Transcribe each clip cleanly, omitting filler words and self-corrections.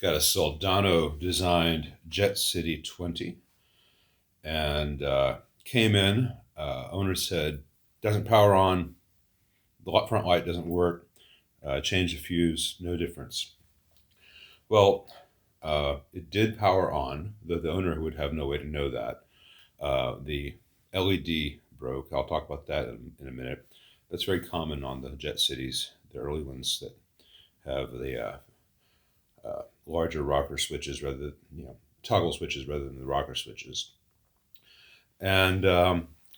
got a Soldano designed Jet City 20 and came in. Owner said, doesn't power on, the front light doesn't work, change the fuse, no difference. Well, it did power on, though the owner would have no way to know that. The LED broke. I'll talk about that in a minute. That's very common on the Jet Cities, the early ones that have the larger rocker switches rather than, toggle switches rather than the rocker switches. And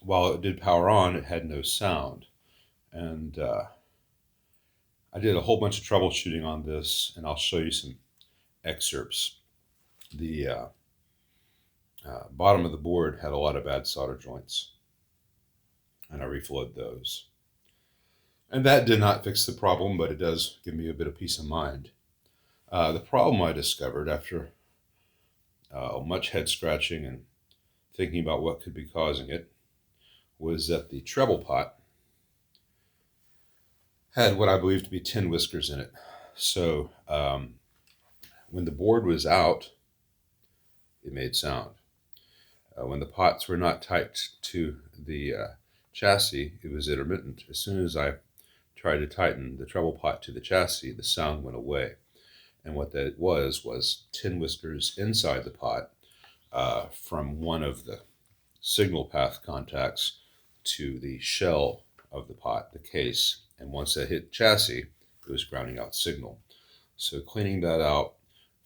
while it did power on, it had no sound. And I did a whole bunch of troubleshooting on this, and I'll show you some excerpts. The bottom of the board had a lot of bad solder joints, and I reflowed those. And that did not fix the problem, but it does give me a bit of peace of mind. The problem I discovered after much head scratching and thinking about what could be causing it was that the treble pot had what I believe to be tin whiskers in it. So when the board was out, it made sound. When the pots were not tight to the chassis, it was intermittent. As soon as I tried to tighten the treble pot to the chassis, the sound went away. And what that was tin whiskers inside the pot from one of the signal path contacts to the shell of the pot, the case. And once that hit chassis, it was grounding out signal. So cleaning that out,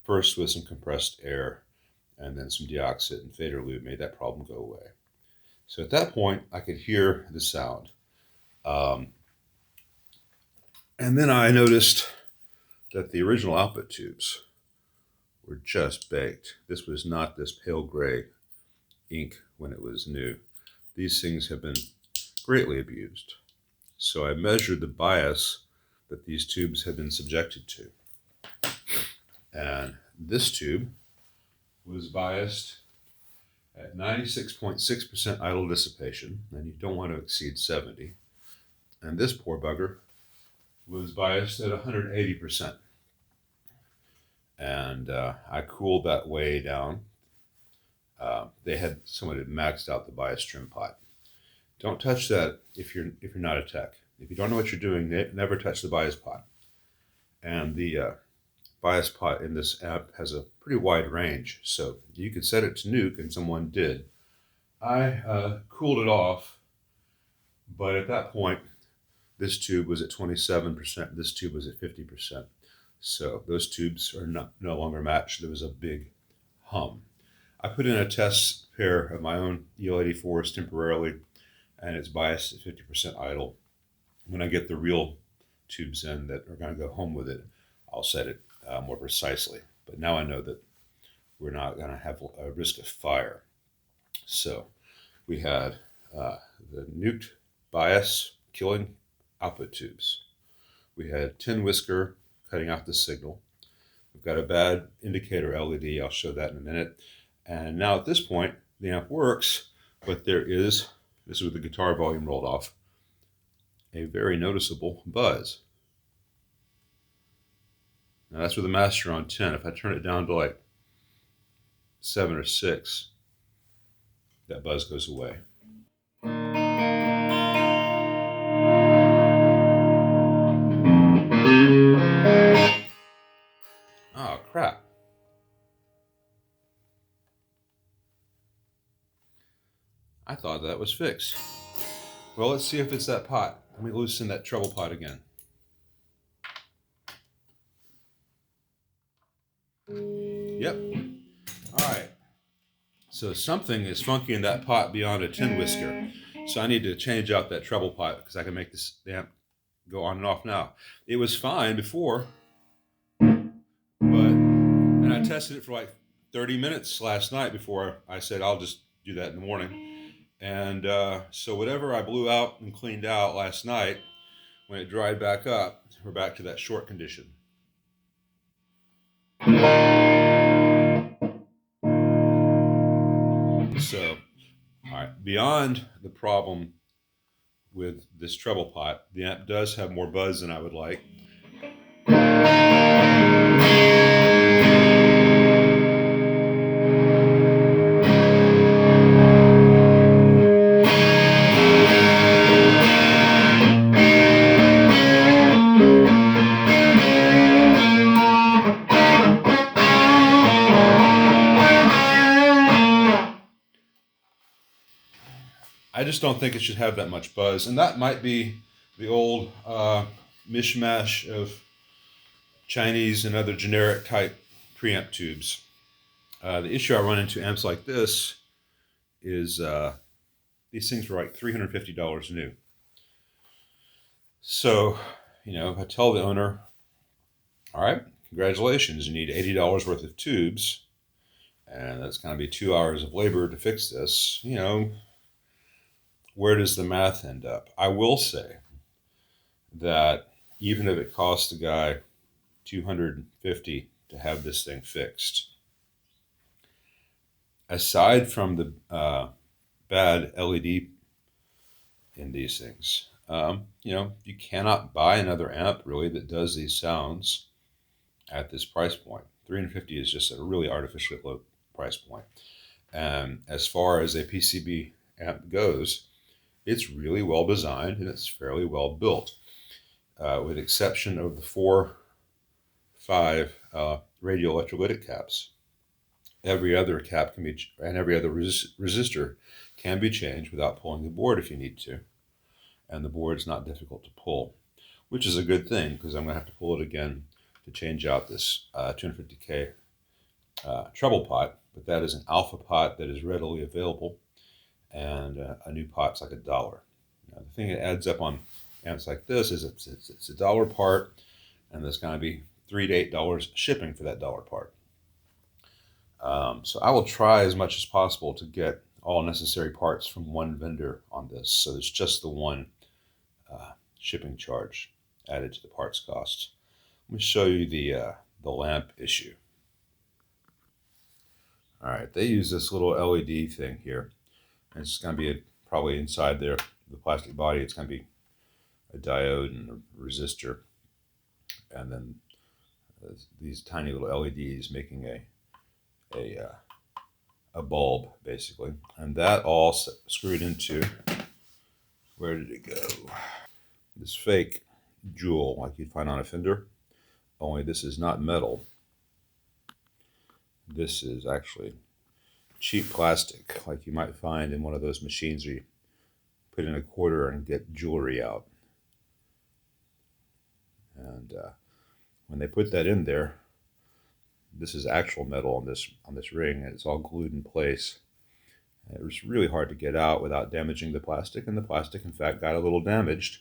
first with some compressed air and then some deoxit and fader lube, made that problem go away. So at that point, I could hear the sound. And then I noticed that the original output tubes were just baked. This was not this pale gray ink when it was new. These things have been greatly abused. So I measured the bias that these tubes had been subjected to. And this tube was biased at 96.6% idle dissipation, and you don't want to exceed 70. And this poor bugger was biased at 180%. And I cooled that way down. Someone had maxed out the bias trim pot. Don't touch that if you're not a tech. If you don't know what you're doing, never touch the bias pot. And the bias pot in this app has a pretty wide range, so you could set it to nuke, and someone did. I cooled it off, but at that point, this tube was at 27%, this tube was at 50%. So those tubes are no longer matched. There was a big hum. I put in a test pair of my own EL84s temporarily, and it's biased at 50% idle. When I get the real tubes in that are going to go home with it, I'll set it more precisely. But now I know that we're not going to have a risk of fire. So we had the nuked bias killing output tubes. We had tin whisker cutting out the signal. We've got a bad indicator LED. I'll show that in a minute. And now at this point, the amp works, but this is with the guitar volume rolled off, a very noticeable buzz. Now that's with the master on 10. If I turn it down to like 7 or 6, that buzz goes away. Oh, crap. I thought that was fixed. Well, let's see if it's that pot. Let me loosen that treble pot again. Yep. All right. So something is funky in that pot beyond a tin whisker. So I need to change out that treble pot because I can make this amp go on and off now. It was fine before, and I tested it for like 30 minutes last night before I said I'll just do that in the morning. And so whatever I blew out and cleaned out last night, when it dried back up, we're back to that short condition. So, all right, beyond the problem with this treble pot, the amp does have more buzz than I would like. just don't think it should have that much buzz. And that might be the old mishmash of Chinese and other generic type preamp tubes. The issue I run into amps like this is these things were like $350 new. So, I tell the owner, all right, congratulations, you need $80 worth of tubes, and that's going to be 2 hours of labor to fix this. Where does the math end up? I will say that even if it costs the guy $250 to have this thing fixed, aside from the bad LED in these things, you cannot buy another amp really that does these sounds at this price point. $350 is just a really artificially low price point. And as far as a PCB amp goes, it's really well designed and it's fairly well built, with the exception of the 4-5 radio electrolytic caps. Every other cap can be, and every other resistor can be changed without pulling the board if you need to. And the board's not difficult to pull, which is a good thing because I'm going to have to pull it again to change out this 250K treble pot. But that is an alpha pot that is readily available, and a new pot's like $1. Now, the thing that adds up on amps like this is it's $1 part, and there's going to be $3 to $8 shipping for that $1 part. So I will try as much as possible to get all necessary parts from one vendor on this. So there's just the one shipping charge added to the parts cost. Let me show you the lamp issue. All right, they use this little LED thing here. And it's going to be probably inside there, the plastic body. It's going to be a diode and a resistor, and then these tiny little LEDs making a bulb basically, and that all screwed into, where did it go? This fake jewel like you'd find on a Fender, only this is not metal. This is actually cheap plastic like you might find in one of those machines where you put in a quarter and get jewelry out. And when they put that in there, this is actual metal on this ring, and it's all glued in place. And it was really hard to get out without damaging the plastic, and the plastic in fact got a little damaged.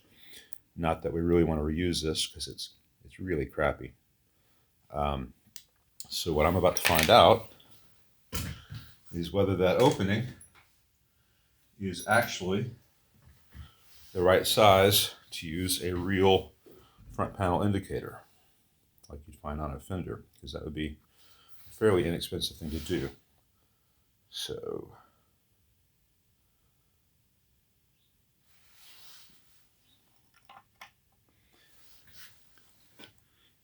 Not that we really want to reuse this because it's really crappy. So what I'm about to find out is whether that opening is actually the right size to use a real front panel indicator like you'd find on a Fender, because that would be a fairly inexpensive thing to do. So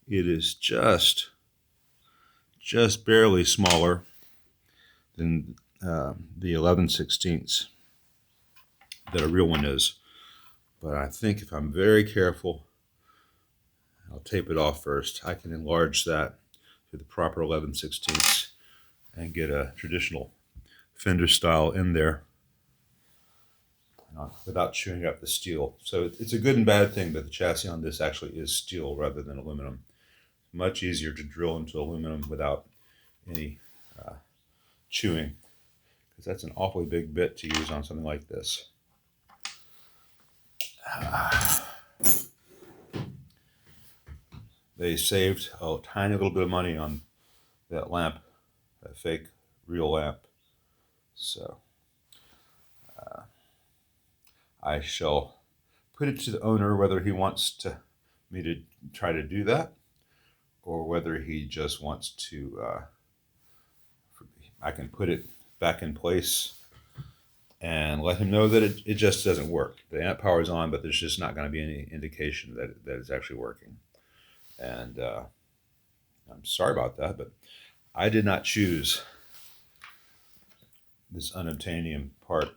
it is just barely smaller than the 11/16 that a real one is. But I think if I'm very careful, I'll tape it off first, I can enlarge that to the proper 11/16 and get a traditional Fender style in there without chewing up the steel. So it's a good and bad thing that the chassis on this actually is steel rather than aluminum. Much easier to drill into aluminum without any chewing, because that's an awfully big bit to use on something like this. They saved a tiny little bit of money on that lamp, that fake real lamp. So I shall put it to the owner whether he wants me to try to do that, or whether he just wants to, I can put it back in place and let him know that it just doesn't work. The amp power is on, but there's just not going to be any indication that it's actually working. And I'm sorry about that, but I did not choose this unobtainium part.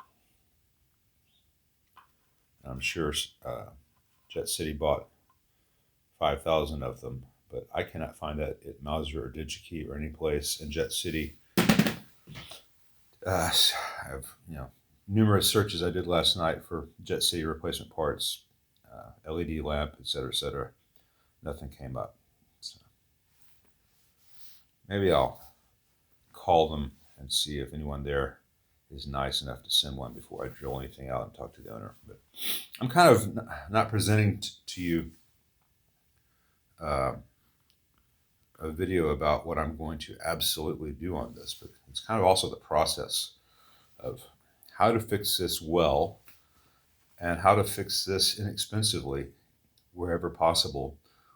I'm sure Jet City bought 5,000 of them, but I cannot find that at Mauser or DigiKey or any place. And Jet City, I've numerous searches I did last night for Jet City replacement parts, LED lamp, etc., nothing came up. So maybe I'll call them and see if anyone there is nice enough to send one before I drill anything out and talk to the owner. But I'm kind of not presenting to you a video about what I'm going to absolutely do on this, but it's kind of also the process of how to fix this well and how to fix this inexpensively wherever possible,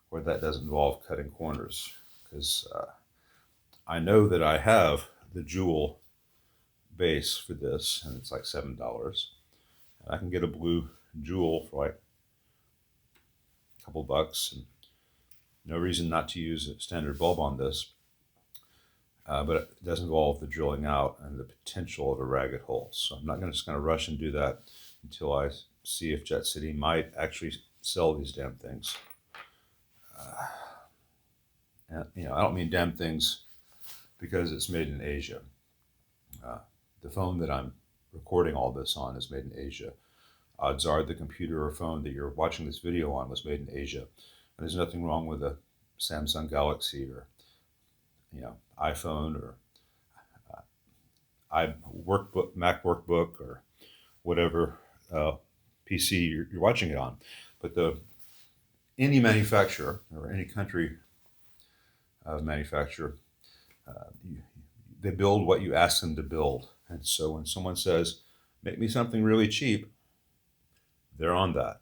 where that doesn't involve cutting corners. Because I know that I have the jewel base for this, and it's like $7. And I can get a blue jewel for like a couple bucks, and no reason not to use a standard bulb on this. But it does involve the drilling out and the potential of a ragged hole. So I'm not just going to rush and do that until I see if Jet City might actually sell these damn things. And I don't mean damn things because it's made in Asia. The phone that I'm recording all this on is made in Asia. Odds are the computer or phone that you're watching this video on was made in Asia. And there's nothing wrong with a Samsung Galaxy or iPhone or Mac workbook or whatever PC you're watching it on. But any manufacturer or any country manufacturer, they build what you ask them to build. And so when someone says, make me something really cheap, they're on that.